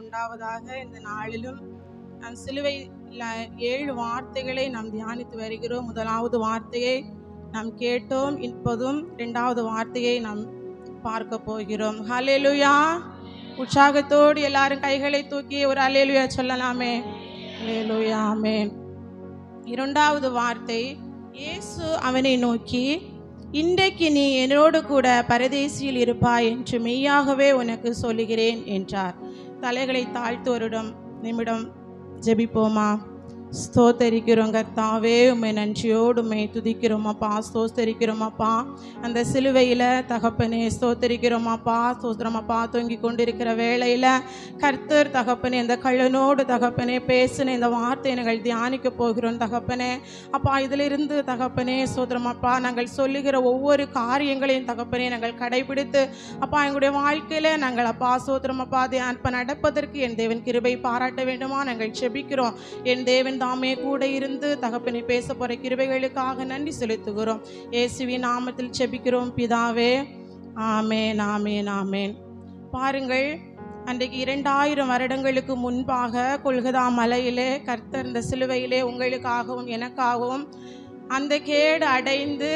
இரண்டாவதாக இந்த நாளிலும் நாம் சிலுவையில் 7 வார்த்தைகளை நாம் தியானித்து வருகிறோம். முதலாவது வார்த்தையை நாம் கேட்டோம். இப்போதும் இரண்டாவது வார்த்தையை நாம் பார்க்க போகிறோம். ஹல்லேலூயா! உற்சாகத்தோடு எல்லாரும் கைகளை தூக்கி ஒரு ஹல்லேலூயா சொல்லலாமே. ஹல்லேலூயா, ஆமென். இரண்டாவது வார்த்தை, இயேசு அவனை நோக்கி, இன்றைக்கு நீ என்னோடு கூட பரதேசியில் இருப்பாய் என்று மெய்யாகவே உனக்கு சொல்லுகிறேன் என்றார். தலைகளை தாழ்த்து ஒரு நிமிடம் ஜெபிப்போமா? ஸ்தோத்தரிக்கிறோம் கர்த்தாவே, உம்மை நன்றியோடு உம்மை துதிக்கிறோம் அப்பா, ஸ்தோத்தரிக்கிறோம் அப்பா. அந்த சிலுவையில் தகப்பனே ஸ்தோத்தரிக்கிறோம் அப்பா, ஸ்தோத்திரம் அப்பா. தொங்கி கொண்டிருக்கிற வேளையில் கர்த்தர் தகப்பனே இந்த கள்ளனோடு தகப்பனே பேசின இந்த வார்த்தையை நாங்கள் தியானிக்க போகிறோம் தகப்பனே அப்பா. இதிலிருந்து தகப்பனே ஸ்தோத்திரம் அப்பா, நாங்கள் சொல்லுகிற ஒவ்வொரு காரியங்களையும் தகப்பனே நாங்கள் கடைபிடித்து அப்பா எங்களுடைய வாழ்க்கையில் நாங்கள் அப்பா ஸ்தோத்திரம் அப்பா அப்போ நடப்பதற்கு என் தேவன் கிருபை பாராட்ட வேண்டுமா நாங்கள் செபிக்கிறோம். என் தேவன் தாமே கூட இருந்து தகப்பனை பேச போகிற கிருபைகளுக்காக நன்றி செலுத்துகிறோம். இயேசுவின் நாமத்தில் செபிக்கிறோம் பிதாவே, ஆமேன், ஆமேன், ஆமேன். பாருங்கள், அன்றைக்கு 2000 வருடங்களுக்கு முன்பாக கொல்கதா மலையிலே கர்த்தர் இந்த சிலுவையிலே உங்களுக்காகவும் எனக்காகவும் அந்த கேடு அடைந்து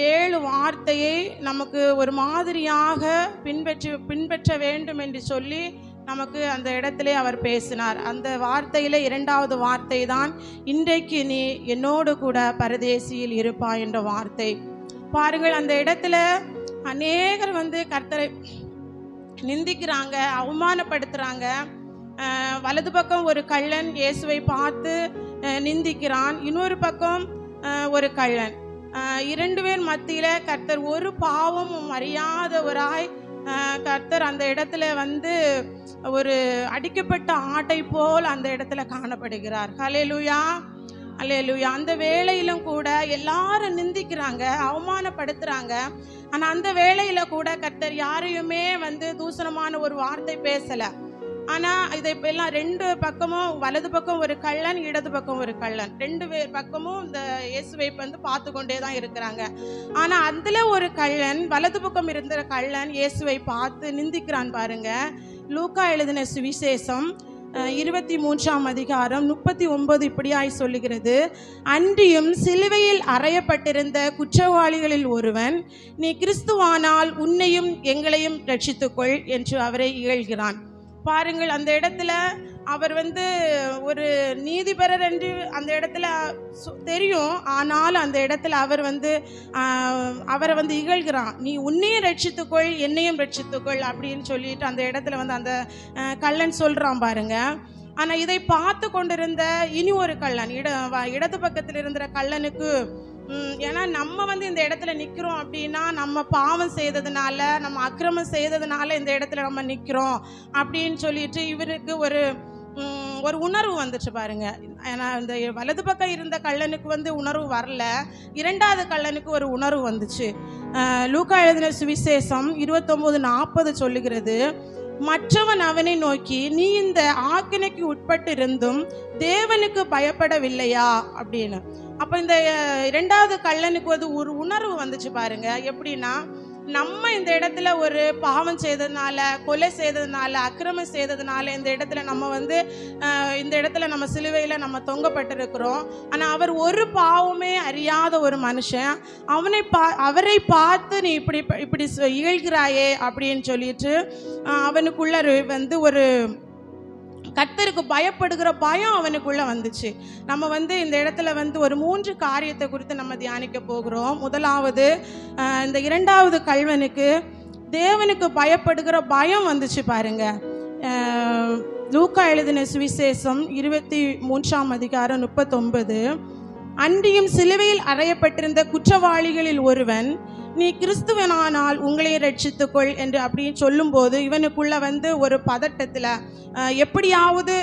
7 வார்த்தையை நமக்கு ஒரு மாதிரியாக பின்பற்ற வேண்டும் என்று சொல்லி நமக்கு அந்த இடத்திலே அவர் பேசினார். அந்த வார்த்தையில் 2வது வார்த்தை தான், இன்றைக்கு நீ என்னோடு கூட பரதேசியில் இருப்பாய் என்ற வார்த்தை. பாருங்கள், அந்த இடத்துல அநேகர் கர்த்தரை நிந்திக்கிறாங்க, அவமானப்படுத்துகிறாங்க. வலது பக்கம் ஒரு கள்ளன் இயேசுவை பார்த்து நிந்திக்கிறான், இன்னொரு பக்கம் ஒரு கள்ளன். 2 பேர் மத்தியில் கர்த்தர் ஒரு பாவமும் அறியாதவராய் கர்த்தர் அந்த இடத்துல ஒரு அடிக்கப்பட்ட ஆட்டை போல் அந்த இடத்துல காணப்படுகிறார். ஹல்லேலூயா, ஹல்லேலூயா. அந்த வேளையிலும் கூட எல்லாரும் நிந்திக்கிறாங்க, அவமானப்படுத்துகிறாங்க. ஆனால் அந்த வேளையில் கூட கர்த்தர் யாரையுமே தூசணமான ஒரு வார்த்தை பேசலை. ஆனால் இதை இப்போ எல்லாம் 2 பக்கமும், வலது பக்கம் ஒரு கள்ளன், இடது பக்கம் ஒரு கள்ளன், 2 பக்கமும் இந்த இயேசுவை பார்த்து கொண்டே தான் இருக்கிறாங்க. ஆனால் அதில் ஒரு கள்ளன், வலது பக்கம் இருந்த கள்ளன் இயேசுவை பார்த்து நிந்திக்கிறான். பாருங்க, லூக்கா எழுதின சுவிசேஷம் 23ஆம் அதிகாரம் 39 இப்படியாய் சொல்லுகிறது, அன்றியும் சிலுவையில் அறையப்பட்டிருந்த குற்றவாளிகளில் ஒருவன், நீ கிறிஸ்துவானால் உன்னையும் எங்களையும் ரட்சித்துக்கொள் என்று அவரை இகழ்கிறான். பாருங்கள், அந்த இடத்துல அவர் ஒரு நீதிபரர் என்று அந்த இடத்துல தெரியும். ஆனாலும் அந்த இடத்துல அவர் அவரை இகழ்கிறான். நீ உன்னையும் ரட்சித்துக்கொள், என்னையும் ரட்சித்துக்கொள் அப்படின்னு சொல்லிட்டு அந்த இடத்துல அந்த கள்ளன் சொல்கிறான் பாருங்க. ஆனால் இதை பார்த்து கொண்டிருந்த இனி ஒரு கள்ளன், இடது பக்கத்தில் இருந்த கள்ளனுக்கு, ஏன்னா நம்ம இந்த இடத்துல நிற்கிறோம் அப்படின்னா நம்ம பாவம் செய்ததுனால, நம்ம அக்கிரமம் செய்ததுனால இந்த இடத்துல நம்ம நிற்கிறோம் அப்படின்னு சொல்லிட்டு இவருக்கு ஒரு உணர்வு வந்துச்சு பாருங்க. ஏன்னா இந்த வலது பக்கம் இருந்த கள்ளனுக்கு உணர்வு வரல, 2வது கள்ளனுக்கு ஒரு உணர்வு வந்துச்சு. லூக்கா எழுதின சுவிசேஷம் 29:40 சொல்லுகிறது, மற்றவன் அவனை நோக்கி, நீ இந்த ஆக்கினைக்கு உட்பட்டு இருந்தும் தேவனுக்கு பயப்படவில்லையா அப்படின்னு. அப்போ இந்த 2வது கள்ளனுக்கு ஒரு உணர்வு வந்துச்சு பாருங்க. எப்படின்னா, நம்ம இந்த இடத்துல ஒரு பாவம் செய்ததுனால, கொலை செய்ததுனால, அக்கிரமம் செய்ததுனால இந்த இடத்துல நம்ம இந்த இடத்துல நம்ம சிலுவையில் நம்ம தொங்கப்பட்டிருக்கிறோம். ஆனால் அவர் ஒரு பாவமே அறியாத ஒரு மனுஷன், அவரை பார்த்து நீ இப்படி இகழ்கிறாயே அப்படின்னு சொல்லிட்டு அவனுக்குள்ள ஒரு கர்த்தருக்கு பயப்படுகிற பயம் அவனுக்குள்ள வந்துச்சு. நம்ம இந்த இடத்துல ஒரு 3 காரியத்தை குறித்து நம்ம தியானிக்க போகிறோம். முதலாவது, இந்த 2வது கள்வனுக்கு தேவனுக்கு பயப்படுகிற பயம் வந்துச்சு பாருங்க. லூக்கா எழுதின சுவிசேஷம் 23ஆம் அதிகாரம் 39, அன்றியும் சிலுவையில் அறையப்பட்டிருந்த குற்றவாளிகளில் ஒருவன், நீ கிறிஸ்துவனானால் உங்களை ரட்சித்துக்கொள் என்று அப்படின்னு சொல்லும்போது இவனுக்குள்ள ஒரு பதட்டத்தில் எப்படியாவது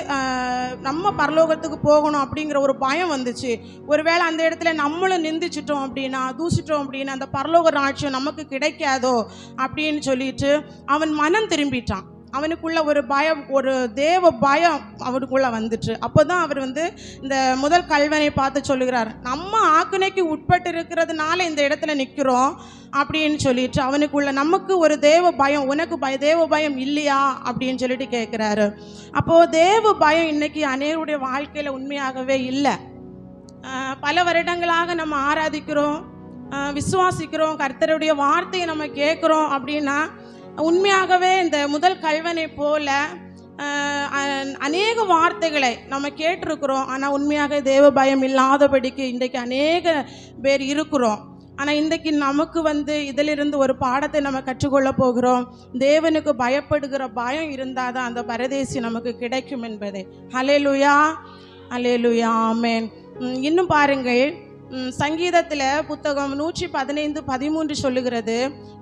நம்ம பரலோகத்துக்கு போகணும் அப்படிங்கிற ஒரு பயம் வந்துச்சு. ஒருவேளை அந்த இடத்துல நம்மளும் நிந்திச்சிட்டோம் அப்படின்னா, தூசிட்டோம் அப்படின்னா அந்த பரலோக ராட்சியம் நமக்கு கிடைக்காதோ அப்படின்னு சொல்லிட்டு அவன் மனம் திரும்பிட்டான். அவனுக்குள்ள ஒரு பயம், ஒரு தேவ பயம் அவனுக்குள்ள வந்துட்டு. அப்போதான் அவர் வந்து இந்த முதல் கல்வனை பார்த்து சொல்லுகிறார், நம்ம ஆக்கினைக்கு உட்பட்டு இருக்கிறதுனால இந்த இடத்துல நிற்கிறோம் அப்படின்னு சொல்லிட்டு அவனுக்குள்ள நமக்கு ஒரு தேவ பயம், உனக்கு தேவ பயம் இல்லையா அப்படின்னு சொல்லிட்டு கேட்குறாரு. அப்போது தேவ பயம் இன்னைக்கு அநேகருடைய வாழ்க்கையில் உண்மையாகவே இல்லை. பல வருடங்களாக நம்ம ஆராதிக்கிறோம், விசுவாசிக்கிறோம், கர்த்தருடைய வார்த்தையை நம்ம கேட்குறோம் அப்படின்னா உண்மையாகவே இந்த முதல் கல்வனை போல அநேக வார்த்தைகளை நம்ம கேட்டிருக்கிறோம். ஆனால் உண்மையாக தேவ பயம் இல்லாதபடிக்கு இன்றைக்கு அநேக பேர் இருக்கிறோம். ஆனால் இன்றைக்கு நமக்கு வந்து இதிலிருந்து ஒரு பாடத்தை நம்ம கற்றுக்கொள்ள போகிறோம். தேவனுக்கு பயப்படுகிற பயம் இருந்தால் தான் அந்த பரதேசி நமக்கு கிடைக்கும் என்பதை. ஹல்லேலூயா, ஹல்லேலூயா, ஆமென். இன்னும் பாருங்கள், சங்கீதத்தில் புத்தகம் 115:13 சொல்லுகிறது,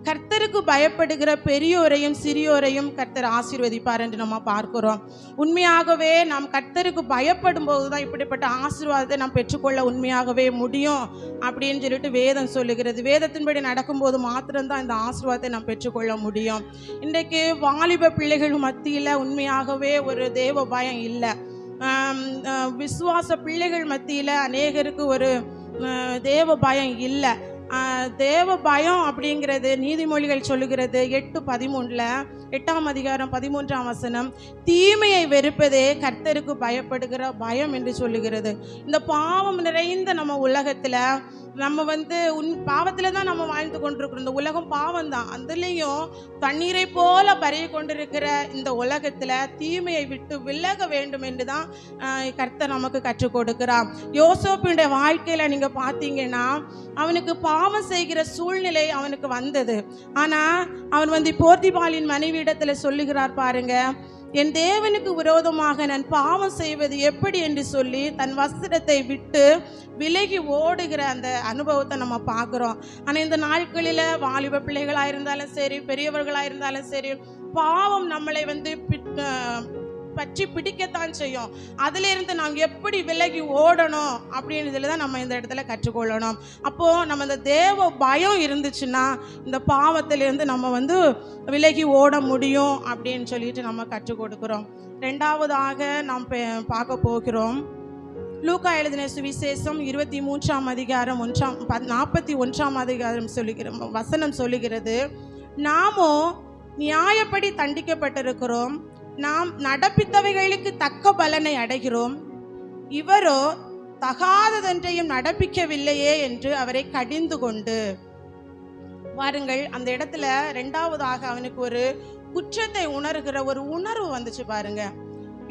கர்த்தருக்கு பயப்படுகிற பெரியோரையும் சிறியோரையும் கர்த்தர் ஆசீர்வதிப்பார் என்று நம்ம பார்க்கிறோம். உண்மையாகவே நாம் கர்த்தருக்கு பயப்படும் போது தான் இப்படிப்பட்ட ஆசீர்வாதத்தை நாம் பெற்றுக்கொள்ள உண்மையாகவே முடியும் அப்படின்னு சொல்லிட்டு வேதம் சொல்லுகிறது. வேதத்தின்படி நடக்கும்போது மாத்திரம்தான் இந்த ஆசீர்வாதத்தை நாம் பெற்றுக்கொள்ள முடியும். இன்றைக்கு வாலிப பிள்ளைகள் மத்தியில் உண்மையாகவே ஒரு தேவ பயம் இல்லை. விசுவாச பிள்ளைகள் மத்தியில் அநேகருக்கு ஒரு தேவ பயம் இல்லை. தேவ பயம் அப்படிங்கிறது நீதிமொழிகள் சொல்லுகிறது 8:13, 8ஆம் அதிகாரம் 13ஆம் வசனம், தீமையை வெறுப்பதே கர்த்தருக்கு பயப்படுகிற பயம் என்று சொல்லுகிறது. இந்த பாவம் நிறைந்த நம்ம உலகத்தில் நம்ம வந்து பாவத்தில் தான் நம்ம வாழ்ந்து கொண்டிருக்கிறோம். இந்த உலகம் பாவம் தான். அதுலேயும் தண்ணீரை போல பரவி கொண்டிருக்கிற இந்த உலகத்தில் தீமையை விட்டு விலக வேண்டும் என்று தான் கர்த்தர் நமக்கு கற்றுக் கொடுக்கிறார். யோசேப்புடைய வாழ்க்கையில் நீங்கள் பார்த்தீங்கன்னா அவனுக்கு பாவம் செய்கிற சூழ்நிலை அவனுக்கு வந்தது. ஆனால் அவன் வந்து போர்த்திபாலின் மனைவியிடத்தில் சொல்லுகிறார் பாருங்க, என் தேவனுக்கு விரோதமாக நான் பாவம் செய்வது எப்படி என்று சொல்லி தன் வஸ்திரத்தை விட்டு விலகி ஓடுகிற அந்த அனுபவத்தை நம்ம பார்க்குறோம். ஆனால் இந்த நாட்களில் வாலிப பிள்ளைகளாக இருந்தாலும் சரி, பெரியவர்களாக இருந்தாலும் சரி, பாவம் நம்மளை வந்து பற்றி பிடிக்கத்தான் செய்யும். அதிலிருந்து நாம் எப்படி விலகி ஓடணும் அப்படின்றதுல தான் நம்ம இந்த இடத்துல கற்றுக்கொள்ளணும். அப்போது நம்ம இந்த தேவ பயம் இருந்துச்சுன்னா இந்த பாவத்திலிருந்து நம்ம வந்து விலகி ஓட முடியும் அப்படின்னு சொல்லிட்டு நம்ம கற்றுக் கொடுக்குறோம். ரெண்டாவதாக நாம் பார்க்க போகிறோம், லூக்கா எழுதின சுவிசேஷம் 23ஆம் அதிகாரம் 41ஆம் அதிகாரம் வசனம் சொல்லுகிறது, நாமோ நியாயப்படி தண்டிக்கப்பட்டிருக்கிறோம், நாம் நடப்பித்தவைகளுக்கு தக்க பலனை அடைகிறோம், இவரோ தகாததொன்றையும் நடப்பிக்கவில்லையே என்று அவரை கடிந்து கொண்டு. பாருங்கள், அந்த இடத்துல ரெண்டாவதாக அவனுக்கு ஒரு குற்றத்தை உணர்கிற ஒரு உணர்வு வந்துச்சு பாருங்க.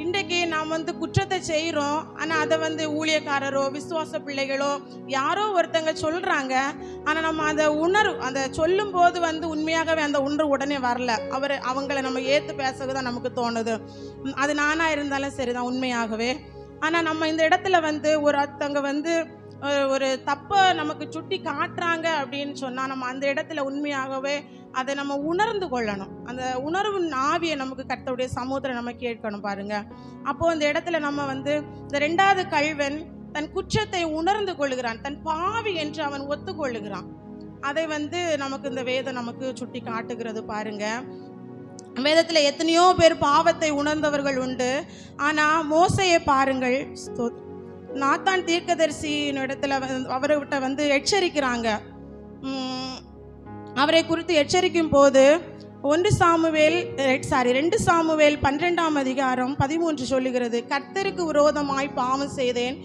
இன்றைக்கு நாம் வந்து குற்றத்தை செய்கிறோம், ஆனால் அதை வந்து ஊழியக்காரரோ விசுவாச பிள்ளைகளோ யாரோ ஒருத்தங்க சொல்கிறாங்க. ஆனால் நம்ம அதை சொல்லும் போது வந்து உண்மையாகவே அந்த உணர்வு உடனே வரல. அவங்கள நம்ம ஏற்று பேசதான் நமக்கு தோணுது. அது நானாக இருந்தாலும் சரிதான் உண்மையாகவே. ஆனால் நம்ம இந்த இடத்துல வந்து ஒருத்தங்க வந்து ஒரு தப்பை நமக்கு சுட்டி காட்டுறாங்க அப்படின்னு சொன்னால் நம்ம அந்த இடத்துல உண்மையாகவே அதை நம்ம உணர்ந்து கொள்ளணும். அந்த உணர்வு ஆவியை நமக்கு கர்த்தருடைய சமூகத்தில் நம்ம கேட்கணும் பாருங்க. அப்போது அந்த இடத்துல நம்ம வந்து இந்த ரெண்டாவது கல்வன் தன் குற்றத்தை உணர்ந்து கொள்ளுகிறான், தன் பாவி என்று அவன் ஒத்துக்கொள்ளுகிறான். அதை வந்து நமக்கு இந்த வேதம் நமக்கு சுட்டி காட்டுகிறது பாருங்க. வேதத்தில் எத்தனையோ பேர் பாவத்தை உணர்ந்தவர்கள் உண்டு. ஆனால் மோசையை பாருங்கள், நாத்தான் தீர்க்கதரிசியின் இடத்துல அவர்கிட்ட வந்து எச்சரிக்கிறாங்க. அவரை குறித்து எச்சரிக்கும் போது 2 சாமுவேல் 12ஆம் அதிகாரம் 13 சொல்லுகிறது, கர்த்தருக்கு விரோதமாய் பாவம் செய்தேன்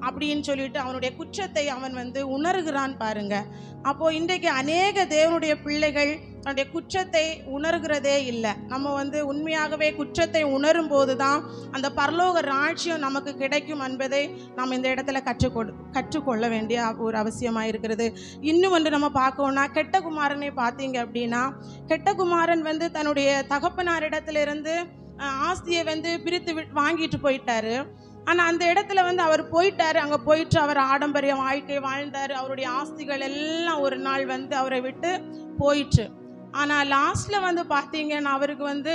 அப்படின்னு சொல்லிட்டு அவனுடைய குற்றத்தை அவன் வந்து உணர்கிறான் பாருங்க. அப்போது இன்றைக்கு அநேக தேவனுடைய பிள்ளைகள் தன்னுடைய குற்றத்தை உணர்கிறதே இல்லை. நம்ம வந்து உண்மையாகவே குற்றத்தை உணரும் போது தான் அந்த பரலோக ராஜ்யம் நமக்கு கிடைக்கும் என்பதை நாம் இந்த இடத்துல கற்றுக்கொள்ள வேண்டிய ஒரு அவசியமாக இருக்கிறது. இன்னும் வந்து நம்ம பார்க்கணும்னா கெட்ட குமாரனை பார்த்தீங்க அப்படின்னா, கெட்ட குமாரன் வந்து தன்னுடைய தகப்பனாரிடத்திலிருந்து ஆஸ்தியை வந்து பிரித்து வாங்கிட்டு போயிட்டாரு. ஆனால் அந்த இடத்துல வந்து அவர் போயிட்டார். அங்கே போயிட்டு அவர் ஆடம்பரிய வாழ்க்கை வாழ்ந்தார். அவருடைய ஆஸ்திகள் எல்லாம் ஒரு நாள் வந்து அவரை விட்டு போயிட்டு. ஆனால் லாஸ்ட்டில் வந்து பார்த்தீங்கன்னா அவருக்கு வந்து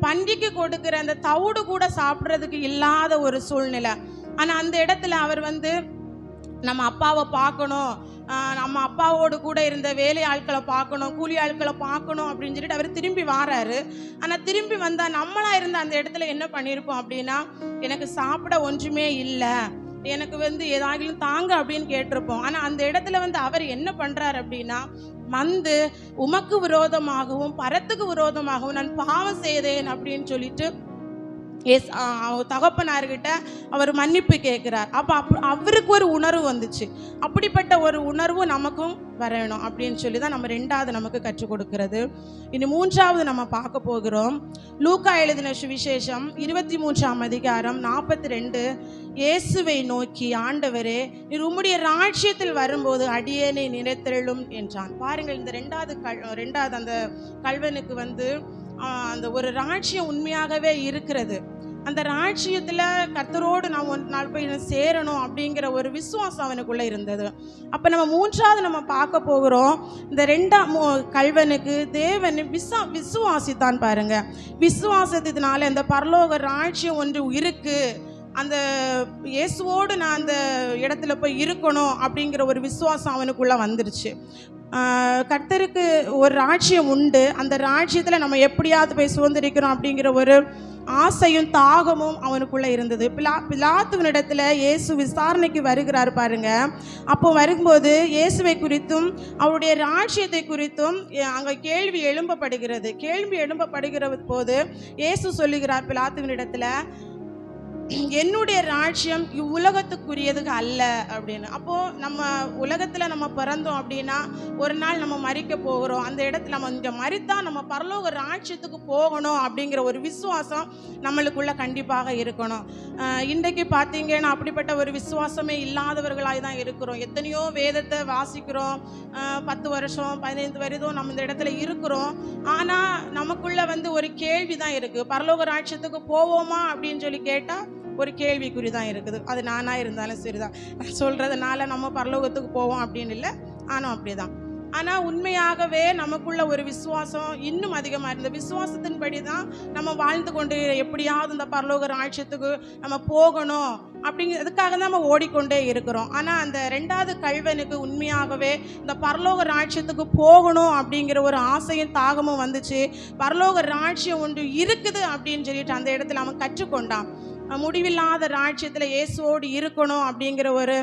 பண்டிகை கொடுக்குற அந்த தவிடு கூட சாப்பிட்றதுக்கு இல்லாத ஒரு சூழ்நிலை. ஆனால் அந்த இடத்துல அவர் வந்து நம்ம அப்பாவை பார்க்கணும், நம்ம அப்பாவோடு கூட இருந்த வேலை ஆட்களை பார்க்கணும், கூலி ஆட்களை பார்க்கணும் அப்படின்னு சொல்லிட்டு அவர் திரும்பி வாராரு. ஆனால் திரும்பி வந்தால் நம்மளா இருந்த அந்த இடத்துல என்ன பண்ணியிருப்போம் அப்படின்னா, எனக்கு சாப்பிட ஒன்றுமே இல்லை, எனக்கு ஏதாகிலும் தாங்க அப்படின்னு கேட்டிருப்போம். ஆனால் அந்த இடத்துல அவர் என்ன பண்றாரு அப்படின்னா, உமக்கு விரோதமாகவும் பரத்துக்கு விரோதமாகவும் நான் பாவம் செய்தேன் அப்படின்னு சொல்லிட்டு தகப்பனார்கிட்ட அவர் மன்னிப்பு கேட்கிறார். அவருக்கு ஒரு உணர்வு வந்துச்சு. அப்படிப்பட்ட ஒரு உணர்வு நமக்கும் வரணும் அப்படின்னு சொல்லி தான் நம்ம ரெண்டாவது நமக்கு கற்றுக் கொடுக்கிறது. இனி மூன்றாவது நம்ம பார்க்க போகிறோம். லூக்கா எழுதின சுவிசேஷம் 23ஆம் அதிகாரம் 42. இயேசுவை நோக்கி, ஆண்டவரே, நீர் உம்முடைய ராஜ்யத்தில் வரும்போது அடியேனை நினைத்தருளும் என்றான். பாருங்கள், இந்த ரெண்டாவது அந்த கல்வனுக்கு அந்த ஒரு ராஜ்யம் உண்மையாகவே இருக்கிறது. அந்த ராஜ்யத்தில் கர்த்தரோடு நான் ஒரு நாள் போய் சேரணும் அப்படிங்கிற ஒரு விசுவாசம் அவனுக்குள்ளே இருந்தது. அப்போ நம்ம மூன்றாவது நம்ம பார்க்க போகிறோம். இந்த ரெண்டாம் கல்வனுக்கு தேவன் விசுவாசித்தான். பாருங்க, விசுவாசத்தினால இந்த பரலோக ராஜ்யம் ஒன்று இருக்கு, அந்த இயேசுவோடு நான் அந்த இடத்துல போய் இருக்கணும் அப்படிங்கிற ஒரு விசுவாசம் அவனுக்குள்ளே வந்துருச்சு. கர்த்தருக்கு ஒரு ராஜ்யம் உண்டு, அந்த ராஜ்யத்தில் நம்ம எப்படியாவது போய் சுதந்திரிக்கிறோம் அப்படிங்கிற ஒரு ஆசையும் தாகமும் அவனுக்குள்ளே இருந்தது. பிலாத்துவினிடத்தில் இயேசு விசாரணைக்கு வருகிறார். பாருங்க, அப்போ வரும்போது இயேசுவை குறித்தும் அவருடைய ராஜ்யத்தை குறித்தும் அங்கே கேள்வி எழும்பப்படுகிற போது இயேசு சொல்லுகிறார் பிலாத்துவினிடத்தில், என்னுடைய ராஜ்யம் இவ்வுலகத்துக்குரியது அல்ல அப்படின்னு. அப்போது நம்ம உலகத்தில் நம்ம பிறந்தோம் அப்படின்னா ஒரு நாள் நம்ம மரிக்க போகிறோம். அந்த இடத்துல நம்ம இங்கே மரித்தா நம்ம பரலோக ராஜ்யத்துக்கு போகணும் அப்படிங்கிற ஒரு விசுவாசம் நம்மளுக்குள்ள கண்டிப்பாக இருக்கணும். இன்றைக்கு பார்த்தீங்கன்னா அப்படிப்பட்ட ஒரு விசுவாசமே இல்லாதவர்களாக தான் இருக்கிறோம். எத்தனையோ வேதத்தை வாசிக்கிறோம், 10 வருஷம் 15 வருடம் நம்ம இந்த இடத்துல இருக்கிறோம். ஆனால் நமக்குள்ள ஒரு கேள்வி தான் இருக்குது. பரலோக ராஜ்யத்துக்கு போவோமா அப்படின்னு சொல்லி கேட்டால் ஒரு கேள்விக்குறி தான் இருக்குது. அது நானாக இருந்தாலும் சரிதான். நான் சொல்கிறதுனால நம்ம பரலோகத்துக்கு போவோம் அப்படின்னு இல்லை, ஆனால் அப்படி தான். ஆனால் உண்மையாகவே நமக்குள்ள ஒரு விசுவாசம் இன்னும் அதிகமாக இருந்த விசுவாசத்தின்படி தான் நம்ம வாழ்ந்து கொண்டு எப்படியாவது இந்த பரலோக ராஜ்யத்துக்கு நம்ம போகணும் அப்படிங்கிறதுக்காக தான் நம்ம ஓடிக்கொண்டே இருக்கிறோம். ஆனால் அந்த ரெண்டாவது கல்வனுக்கு உண்மையாகவே இந்த பரலோக ராஜ்யத்துக்கு போகணும் அப்படிங்கிற ஒரு ஆசையும் தாகமும் வந்துச்சு. பரலோக ராஜ்யம் ஒன்று இருக்குது அப்படின்னு சொல்லிட்டு அந்த இடத்துல அவன் கற்றுக்கொண்டான். முடிவில்லாத ராஜ்யத்தில் இயேசுவோடு இருக்கணும் அப்படிங்கிற ஒரு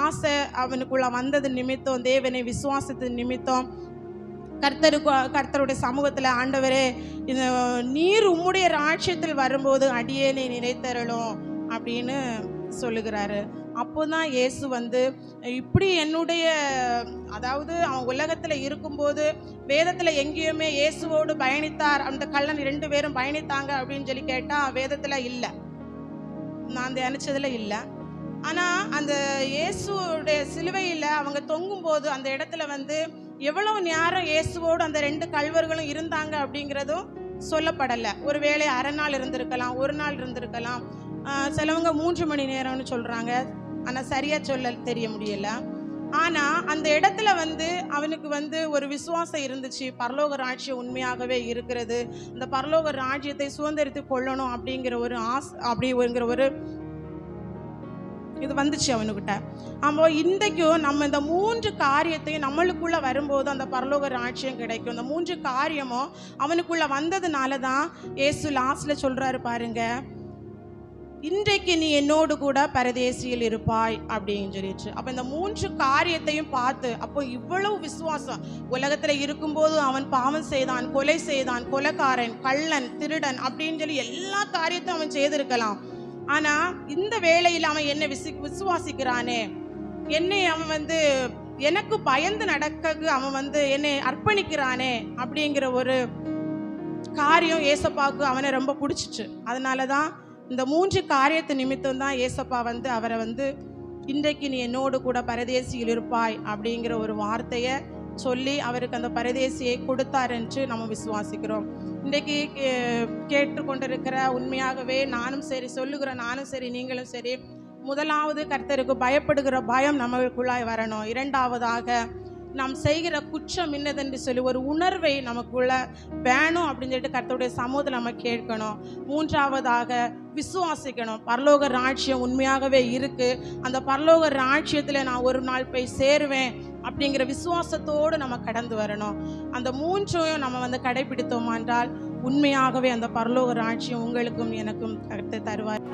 ஆசை அவனுக்குள்ள வந்தது நிமித்தம், தேவனை விசுவாசத்தின் நிமித்தம் கர்த்தருடைய சமூகத்தில், ஆண்டவரே, இந்த நீர் உம்முடைய ராஜ்யத்தில் வரும்போது அடியேனை நினைத்தருளும் அப்படின்னு சொல்லுகிறாரு. அப்போதான் இயேசு இப்படி என்னுடைய, அதாவது அவன் உலகத்தில் இருக்கும்போது வேதத்தில் எங்கேயுமே இயேசுவோடு பயணித்தார், அந்த கள்ளன் 2 பேரும் பயணித்தாங்க அப்படின்னு சொல்லி கேட்டால் வேதத்தில் இல்லை, நான் தியானிச்சதுல இல்லை. ஆனால் அந்த இயேசுடைய சிலுவையில் அவங்க தொங்கும்போது அந்த இடத்துல எவ்வளவு நேரம் இயேசுவோடு அந்த 2 கள்வர்களும் இருந்தாங்க அப்படிங்கிறதும் சொல்லப்படலை. ஒருவேளை அரை நாள் இருந்திருக்கலாம், ஒரு நாள் இருந்திருக்கலாம், சிலவங்க 3 மணி நேரம்னு சொல்கிறாங்க. ஆனால் சரியாக சொல்ல தெரிய முடியல. ஆனால் அந்த இடத்துல அவனுக்கு ஒரு விசுவாசம் இருந்துச்சு. பரலோக ராஜ்யம் உண்மையாகவே இருக்கிறது, இந்த பரலோக ராஜ்யத்தை சுதந்திரித்து கொள்ளணும் அப்படிங்கிற ஒரு அப்படிங்கிற ஒரு இது வந்துச்சு அவனுக்கிட்ட. அப்போ இன்றைக்கும் நம்ம இந்த 3 காரியத்தையும் நம்மளுக்குள்ள வரும்போது அந்த பரலோக ராஜ்யம் கிடைக்கும். இந்த 3 காரியமும் அவனுக்குள்ள வந்ததுனால தான் இயேசு லாஸ்ட்ல சொல்றாரு பாருங்க, இன்றைக்கு நீ என்னோடு கூட பரதேசியில் இருப்பாய் அப்படின்னு சொல்லிட்டு. அப்போ இந்த 3 காரியத்தையும் பார்த்து, அப்போ இவ்வளவு விசுவாசம், உலகத்தில் இருக்கும்போது அவன் பாவம் செய்தான், கொலை செய்தான், கொலைக்காரன், கள்ளன், திருடன் அப்படின்னு சொல்லி எல்லா காரியத்தையும் அவன் செய்திருக்கலாம். ஆனால் இந்த வேளையில் அவன் என்னை விசுவாசிக்கிறானே, என்னை அவன் எனக்கு பயந்து நடக்க அவன் என்னை அர்ப்பணிக்கிறானே அப்படிங்கிற ஒரு காரியம் ஏசப்பாவுக்கு அவனை ரொம்ப பிடிச்சிச்சு. அதனால தான் இந்த 3 காரியத்து நிமித்தம் தான் ஏசப்பா அவரை இன்றைக்கு நீ என்னோடு கூட பரதேசியில் இருப்பாய் அப்படிங்கிற ஒரு வார்த்தையை சொல்லி அவருக்கு அந்த பரதேசியை கொடுத்தார் என்று நம்ம விசுவாசிக்கிறோம். இன்றைக்கு கேட்டுக்கொண்டிருக்கிற உண்மையாகவே நானும் சரி, சொல்லுகிற நானும் சரி, நீங்களும் சரி, முதலாவது கர்த்தருக்கு பயப்படுகிற பயம் நம்மளுக்குள்ளாய் வரணும். இரண்டாவதாக நாம் செய்கிற குற்றம் என்னதென்று சொல்லி ஒரு உணர்வை நமக்குள்ள வேணும் அப்படின்னு சொல்லிட்டு கர்த்தருடைய சமூகத்தில் நம்ம கேட்கணும். மூன்றாவதாக விசுவாசிக்கணும். பரலோக ராஜ்யம் உண்மையாகவே இருக்கு, அந்த பரலோக ராஜ்யத்தில் நான் ஒரு நாள் போய் சேருவேன் அப்படிங்கிற விசுவாசத்தோடு நம்ம கடந்து வரணும். அந்த மூன்றையும் நம்ம கடைபிடித்தோம் என்றால் உண்மையாகவே அந்த பரலோக ராஜ்யம் உங்களுக்கும் எனக்கும் கர்த்தர் தருவார்.